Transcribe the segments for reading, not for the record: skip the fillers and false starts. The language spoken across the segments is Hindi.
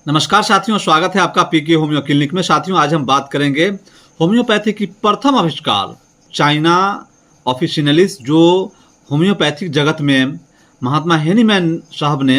नमस्कार साथियों, स्वागत है आपका पीके होम्यो क्लिनिक में। साथियों, आज हम बात करेंगे होम्योपैथी की प्रथम आविष्कार चाइना ऑफिशिनलिस, जो होम्योपैथिक जगत में महात्मा हेनीमैन साहब ने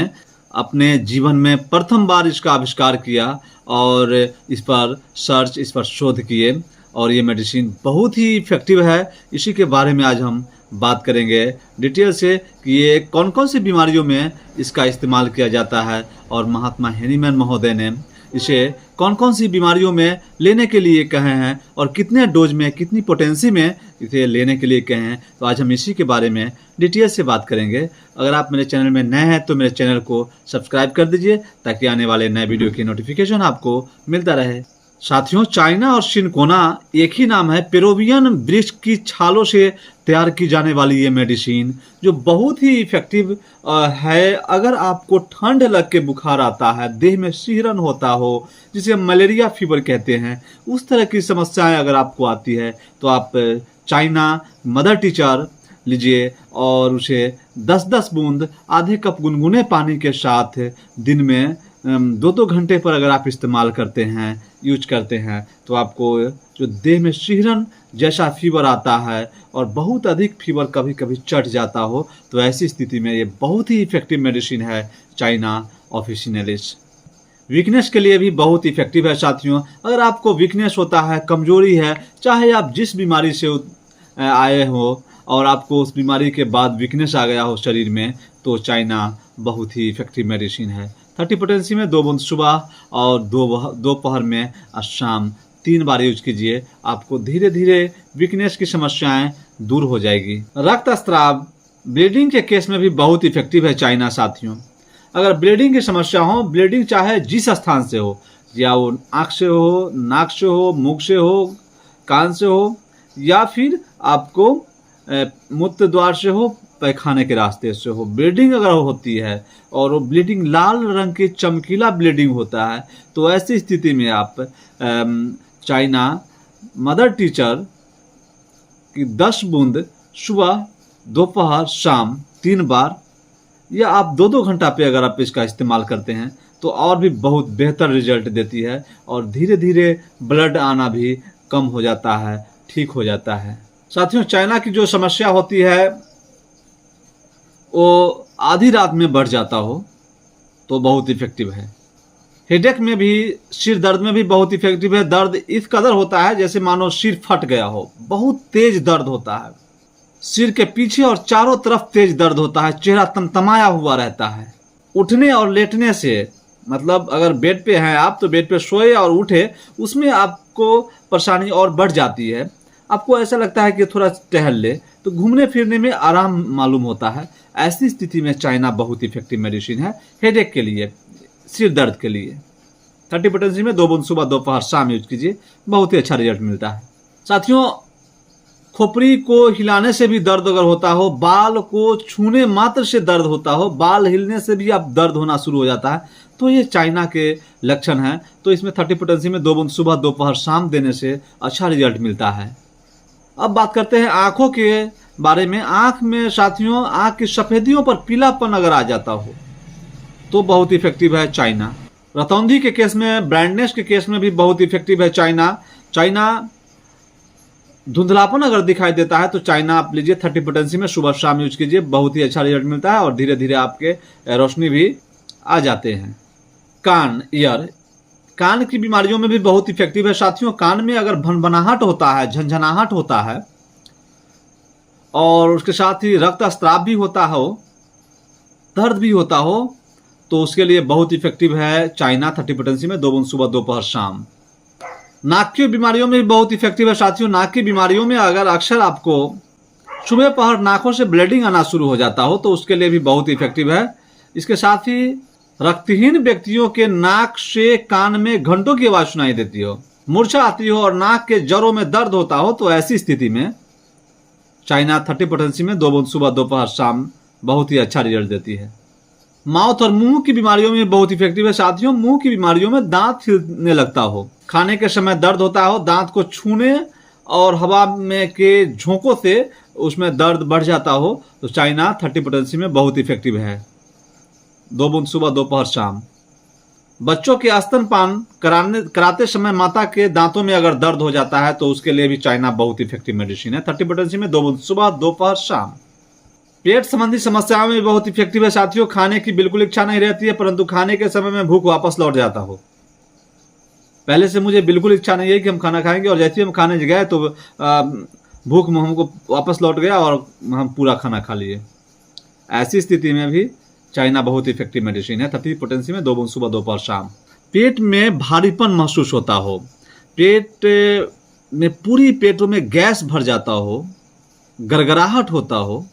अपने जीवन में प्रथम बार इसका आविष्कार किया और इस पर शोध किए और ये मेडिसिन बहुत ही इफेक्टिव है। इसी के बारे में आज हम बात करेंगे डिटेल से कि ये कौन कौन सी बीमारियों में इसका इस्तेमाल किया जाता है और महात्मा हेनीमैन महोदय ने इसे कौन कौन सी बीमारियों में लेने के लिए कहे हैं और कितने डोज में, कितनी पोटेंसी में इसे लेने के लिए कहे हैं। तो आज हम इसी के बारे में डिटेल से बात करेंगे। अगर आप मेरे चैनल में नए हैं तो मेरे चैनल को सब्सक्राइब कर दीजिए ताकि आने वाले नए वीडियो की नोटिफिकेशन आपको मिलता रहे। साथियों, चाइना और सिनकोना एक ही नाम है। पेरुवियन वृक्ष की छालों से तैयार की जाने वाली ये मेडिसिन जो बहुत ही इफेक्टिव है। अगर आपको ठंड लग के बुखार आता है, देह में सिहरन होता हो, जिसे मलेरिया फीवर कहते हैं, उस तरह की समस्याएं अगर आपको आती है तो आप चाइना मदर टीचर लीजिए और उसे 10-10 बूंद आधे कप गुनगुने पानी के साथ दिन में 2-2 घंटे पर अगर आप इस्तेमाल करते हैं, यूज करते हैं, तो आपको जो देह में सिहरन जैसा फीवर आता है और बहुत अधिक फीवर कभी कभी चढ़ जाता हो, तो ऐसी स्थिति में ये बहुत ही इफेक्टिव मेडिसिन है चाइना ऑफिशिनलिस। वीकनेस के लिए भी बहुत इफेक्टिव है साथियों। अगर आपको वीकनेस होता है, कमजोरी है, चाहे आप जिस बीमारी से आए हो और आपको उस बीमारी के बाद वीकनेस आ गया हो शरीर में, तो चाइना बहुत ही इफेक्टिव मेडिसिन है। 30 पोटेंसी में 2 बूंद सुबह और दोपहर में शाम 3 बार यूज कीजिए। आपको धीरे धीरे वीकनेस की समस्याएं दूर हो जाएगी। रक्तस्राव, ब्लीडिंग के केस में भी बहुत इफेक्टिव है चाइना साथियों। अगर ब्लीडिंग की समस्या हो, ब्लीडिंग चाहे जिस स्थान से हो, या वो आँख से हो, नाक से हो, मुख से हो, कान से हो, या फिर आपको मूत्र द्वार से हो, पैखाने के रास्ते से हो, ब्लीडिंग अगर होती है और वो ब्लीडिंग लाल रंग की चमकीला ब्लीडिंग होता है, तो ऐसी स्थिति में आप चाइना मदर टीचर की 10 बूंद सुबह, दोपहर, शाम 3 बार, या आप 2-2 घंटा पे अगर आप इसका इस्तेमाल करते हैं तो और भी बहुत बेहतर रिजल्ट देती है और धीरे धीरे ब्लड आना भी कम हो जाता है, ठीक हो जाता है। साथियों, चाइना की जो समस्या होती है वो आधी रात में बढ़ जाता हो तो बहुत इफेक्टिव है। हेडेक में भी, सिर दर्द में भी बहुत इफेक्टिव है। दर्द इस कदर होता है जैसे मानो सिर फट गया हो, बहुत तेज दर्द होता है। सिर के पीछे और चारों तरफ तेज दर्द होता है, चेहरा तमतमाया हुआ रहता है। उठने और लेटने से, मतलब अगर बेड पे हैं आप तो बेड पे सोए और उठे, उसमें आपको परेशानी और बढ़ जाती है। आपको ऐसा लगता है कि थोड़ा टहल ले, तो घूमने फिरने में आराम मालूम होता है। ऐसी स्थिति में चाइना बहुत इफेक्टिव मेडिसिन है हेडेक के लिए, सिर दर्द के लिए। 30 पोटेंसी में 2 बूंद सुबह, दोपहर, शाम यूज कीजिए, बहुत ही अच्छा रिजल्ट मिलता है। साथियों, खोपड़ी को हिलाने से भी दर्द अगर होता हो, बाल को छूने मात्र से दर्द होता हो, बाल हिलने से भी आप दर्द होना शुरू हो जाता है, तो ये चाइना के लक्षण हैं। तो इसमें 30 पोटेंसी में 2 बूंद सुबह, दोपहर, शाम देने से अच्छा रिजल्ट मिलता है। अब बात करते हैं आंखों के बारे में। आंख में साथियों, आंख की सफेदियों पर पीलापन अगर आ जाता हो तो बहुत इफेक्टिव है चाइना। रतौंधी के केस में, ब्राइटनेस के केस में भी बहुत इफेक्टिव है चाइना। धुंधलापन अगर दिखाई देता है तो चाइना आप लीजिए, 30 पोटेंसी में सुबह शाम यूज कीजिए, बहुत ही अच्छा रिजल्ट मिलता है और धीरे धीरे आपके रोशनी भी आ जाते हैं। कान, ईयर, कान की बीमारियों में भी बहुत इफेक्टिव है साथियों। कान में अगर भनभनाहट होता है, झनझनाहट होता है और उसके साथ ही रक्तस्राव भी होता हो, दर्द भी होता हो, तो उसके लिए बहुत इफेक्टिव है चाइना। 30 पोटेंसी में 2 बूंद सुबह, दोपहर, शाम। नाक की बीमारियों में भी बहुत इफेक्टिव है साथियों। नाक की बीमारियों में अगर अक्सर आपको सुबह पहर नाकों से ब्लीडिंग आना शुरू हो जाता हो तो उसके लिए भी बहुत इफेक्टिव है। इसके साथ ही रक्तहीन व्यक्तियों के नाक से कान में घंटों की आवाज सुनाई देती हो, मूर्छा आती हो और नाक के जड़ों में दर्द होता हो, तो ऐसी स्थिति में चाइना 30 पोटेंसी में 2 बूंद सुबह, दोपहर, शाम बहुत ही अच्छा रिजल्ट देती है। माउथ और मुंह की बीमारियों में बहुत इफेक्टिव है साथियों। मुंह की बीमारियों में दांत हिलने लगता हो, खाने के समय दर्द होता हो, दांत को छूने और हवा में के झोंकों से उसमें दर्द बढ़ जाता हो, तो चाइना 30 पोटेंसी में बहुत इफेक्टिव है। 2 बूंद सुबह, दोपहर, शाम। बच्चों के स्तनपान कराते समय माता के दांतों में अगर दर्द हो जाता है तो उसके लिए भी चाइना बहुत इफेक्टिव मेडिसिन है। 30 पोटेंसी में 2 बूंद सुबह दोपहर शाम। पेट संबंधी समस्याओं में बहुत इफेक्टिव है साथियों। खाने की बिल्कुल इच्छा नहीं रहती है परंतु खाने के समय में भूख वापस लौट जाता हो। पहले से मुझे बिल्कुल इच्छा नहीं है कि हम खाना खाएंगे और जैसे ही हम खाने गए तो भूख में हमको वापस लौट गया और हम पूरा खाना खा लिए। ऐसी स्थिति में भी चाइना बहुत इफेक्टिव मेडिसिन है। 30 पोटेंसी में 2 बूंद सुबह दोपहर शाम। पेट में भारीपन महसूस होता हो, पेट में पूरी पेटों में गैस भर जाता हो, गड़गड़ाहट होता हो,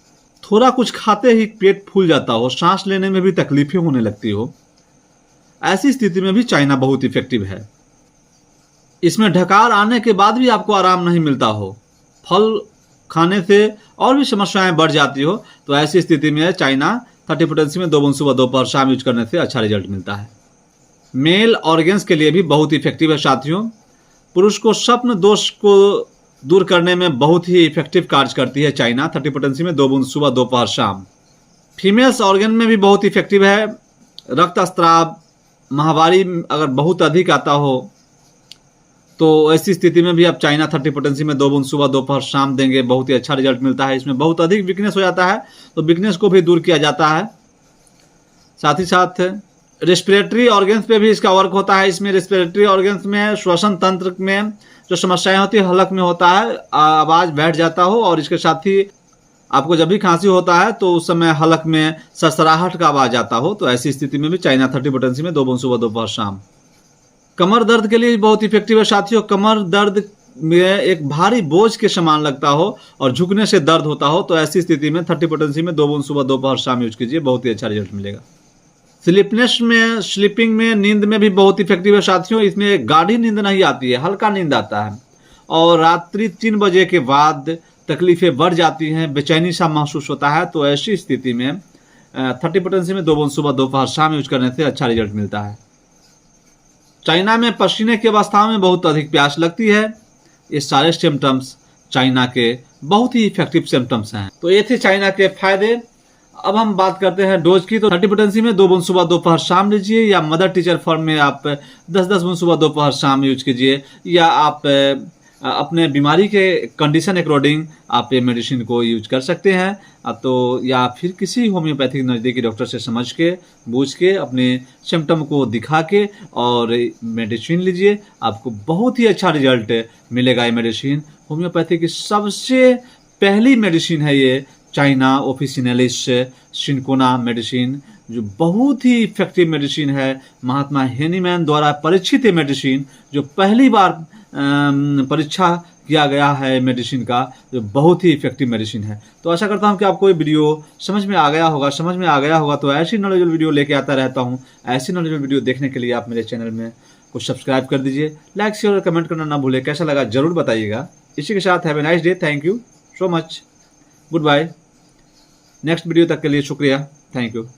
थोड़ा कुछ खाते ही पेट फूल जाता हो, सांस लेने में भी तकलीफें होने लगती हो, ऐसी स्थिति में भी चाइना बहुत इफेक्टिव है। इसमें ढकार आने के बाद भी आपको आराम नहीं मिलता हो, फल खाने से और भी समस्याएं बढ़ जाती हो, तो ऐसी स्थिति में चाइना 30 पोटेंसी में 2 बूंद सुबह दोपहर शाम यूज करने से अच्छा रिजल्ट मिलता है। मेल ऑर्गन्स के लिए भी बहुत इफेक्टिव है साथियों। पुरुष को स्वप्न दोष को दूर करने में बहुत ही इफेक्टिव कार्य करती है चाइना। 30 पोटेंसी में 2 बूंद सुबह दोपहर शाम। फीमेल्स ऑर्गन में भी बहुत इफेक्टिव है। रक्तस्राव, माहवारी अगर बहुत अधिक आता हो तो ऐसी स्थिति में भी आप चाइना 30 पोटेंसी में 2 बूंद सुबह दोपहर शाम देंगे, बहुत ही अच्छा रिजल्ट मिलता है। इसमें बहुत अधिक वीकनेस हो जाता है तो वीकनेस को भी दूर किया जाता है। साथ ही साथ रेस्पिरेटरी ऑर्गन्स पे भी इसका वर्क होता है। इसमें रेस्पिरेटरी ऑर्गन्स में श्वसन तंत्र में जो समस्याएं होती है, हलक में होता है, आवाज बैठ जाता हो और इसके साथ ही आपको जब भी खांसी होता है तो उस समय हलक में सरसराहट का आवाज आता हो, तो ऐसी स्थिति में भी चाइना 30 पोटेंसी में 2 बूंद सुबह दोपहर शाम। कमर दर्द के लिए बहुत इफेक्टिव है साथियों। कमर दर्द में एक भारी बोझ के समान लगता हो और झुकने से दर्द होता हो, तो ऐसी स्थिति में 30 पोटेंसी में 2 बूंद सुबह दोपहर शाम यूज कीजिए, बहुत ही अच्छा रिजल्ट मिलेगा। स्लीपिंग में, नींद में भी बहुत इफेक्टिव है साथियों। इसमें गाढ़ी नींद नहीं आती है, हल्का नींद आता है और रात्रि 3 बजे के बाद तकलीफें बढ़ जाती हैं, बेचैनी सा महसूस होता है, तो ऐसी स्थिति में 30 पोटेंसी में 2 बूंद सुबह दोपहर शाम यूज करने से अच्छा रिजल्ट मिलता है। चाइना में पसीने की अवस्था में बहुत अधिक प्यास लगती है। ये सारे सिम्टम्स चाइना के बहुत ही इफेक्टिव सिम्टम्स हैं। तो ये थे चाइना के फायदे। अब हम बात करते हैं डोज की। तो 30 पोटेंसी में 2 बूंद सुबह दोपहर शाम लीजिए, या मदर टीचर फॉर्म में आप 10-10 बूंद सुबह दोपहर शाम यूज कीजिए, या आप अपने बीमारी के कंडीशन अकॉर्डिंग आप ये मेडिसिन को यूज कर सकते हैं। तो या फिर किसी होम्योपैथिक नज़दीकी डॉक्टर से समझ के बूझ के अपने सिम्टम को दिखा के और मेडिसिन लीजिए, आपको बहुत ही अच्छा रिजल्ट मिलेगा। ये मेडिसिन होम्योपैथी की सबसे पहली मेडिसिन है ये चाइना ऑफिसिनलिस सिंकोना मेडिसिन, जो बहुत ही इफेक्टिव मेडिसिन है। महात्मा हेनीमैन द्वारा परीक्षित मेडिसिन, जो पहली बार परीक्षा किया गया है मेडिसिन का, जो बहुत ही इफेक्टिव मेडिसिन है। तो आशा करता हूं कि आपको ये वीडियो समझ में आ गया होगा। तो ऐसी नॉलेजेबल वीडियो लेके आता रहता हूं। ऐसी नॉलेजेबल वीडियो देखने के लिए आप मेरे चैनल में को सब्सक्राइब कर दीजिए, लाइक शेयर और कमेंट करना ना भूलें। कैसा लगा जरूर बताइएगा। इसी के साथ have a nice day. Thank you so much. Good bye. Next video तक के लिए शुक्रिया। Thank you.